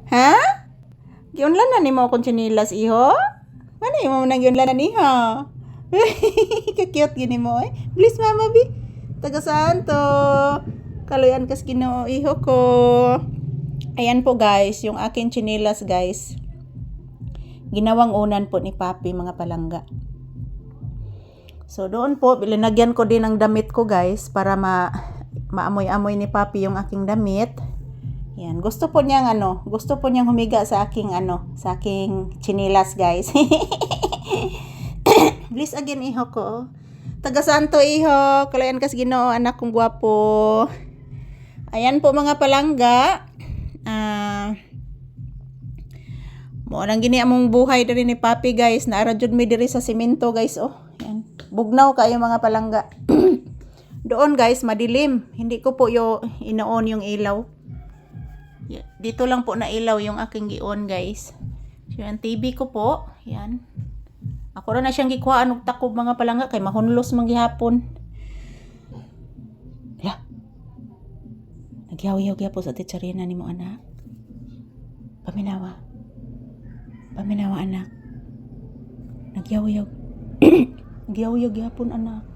Ha? Giunlan na ni mo akong chinilas, iho? Ano yung mo nang giunlan na niha? Ka-cute gini mo eh. Please, mama, bi. Taga saan to? Kaluyan kas Ginoo, iho ko. Ayan po guys, yung akin chinilas guys. Ginawang unan po ni Papi, mga palangga. So doon po, linagyan ko din ng damit ko guys para maamoy-amoy ni Papi yung aking damit. Yan, gusto po niyang humiga sa aking sa aking chinilas guys. Please again, iho ko. Taga Santo, iho. Kalayan kas Ginoo, anak kong gwapo. Ayan po mga palangga. Mo nang gini among buhay diri ni Papi guys. Naara jud mi diri sa simento guys, oh. Yan. Bugnaw kayo mga palangga. Doon guys, madilim. Hindi ko po ino-on yung ilaw. Dito lang po na ilaw yung aking gi-on guys. So yung TV ko po, yan. Ako ra na siyang gikuhaan og takob mga palangga kay mahunlos man gihapon. Ya. Nagyaw-yaw gyapon sa titsarina nimo anak. Paminawa. Paminawa anak. Nagyaw-yaw. Nagyaw-yaw gyapon anak.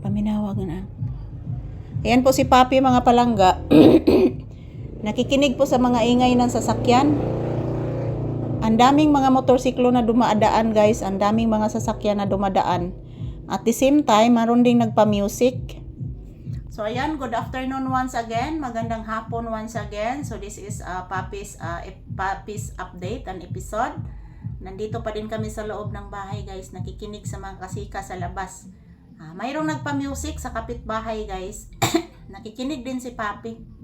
Paminawa anak. Ayan po si Papi mga palangga. Nakikinig po sa mga ingay ng sasakyan. Ang daming mga motorsiklo na dumadaan guys. Ang daming mga sasakyan na dumadaan. At the same time, maroon ding nagpa-music. So ayan, good afternoon once again. Magandang hapon once again. So this is Papi's update and episode. Nandito pa din kami sa loob ng bahay guys. Nakikinig sa mga kasika sa labas. Mayroong nagpa-music sa kapitbahay guys. Nakikinig din si Papi.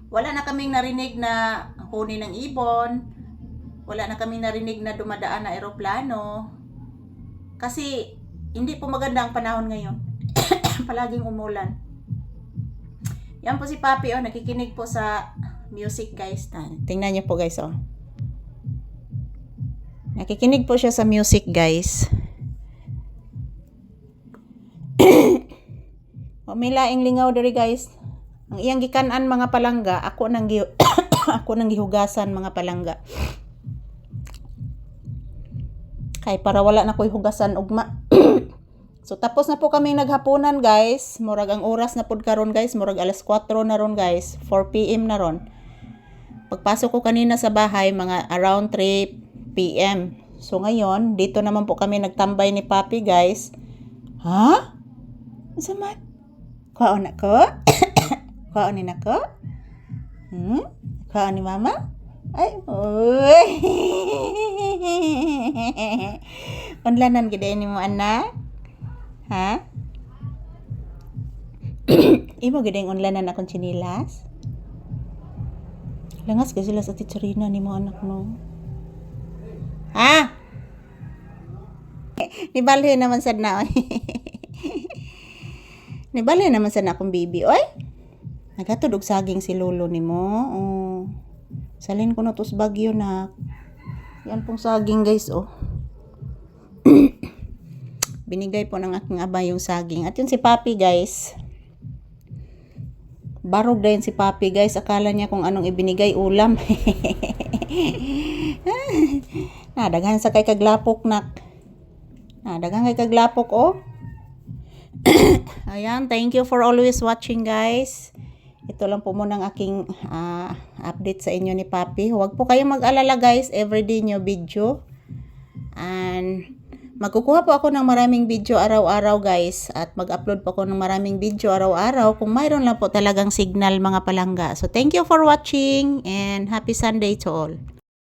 Wala na kaming narinig na huni ng ibon. Wala na kaming narinig na dumadaan na eroplano. Kasi hindi po maganda ang panahon ngayon. Palaging umulan. Yan po si Papi, oh, nakikinig po sa music guys. Tingnan niyo po guys, oh. Nakikinig po siya sa music guys. May laing lingaw diri guys. Ang iyang gikanan mga palangga, ako nang gihugasan mga palangga. Kay para wala na ko'y hugasan ugma. So tapos na po kami naghapunan guys. Murag ang oras na pud karon guys, murag alas 4 na ron guys. 4 PM na ron. Pagpasok ko kanina sa bahay mga around 3 PM. So ngayon, dito naman po kami nagtambay ni Papi guys. Ha? Samat? Kaon ako? Kaon ni nako? Kaon ni mama? Ay, oy. Onlanan gid ni mo anak? Ha? Imo gid onlanan akong chinilas? Langas ka sila sa titsarina ni mo anak no. Ha? Nibalhe naman sad na. Nibalhe naman sad na akong baby, oy. Nagatod og saging si lolo nimo. Oh. Salin ko na tos bagyo na. Yan pong saging guys, oh. Binigay po ng aking aba yung saging. At yun si Papi guys. Barog din si Papi guys. Akala niya kung anong ibinigay ulam. Daghan sa kay kaglapok nak. Daghan kay kaglapok, oh. Ayan, thank you for always watching guys. Ito lang po muna ang aking update sa inyo ni Papi. Huwag po kayong mag-alala guys, everyday new video. And magkukuha po ako ng maraming video araw-araw guys. At mag-upload po ako ng maraming video araw-araw kung mayroon lang po talagang signal mga palangga. So thank you for watching and happy Sunday to all.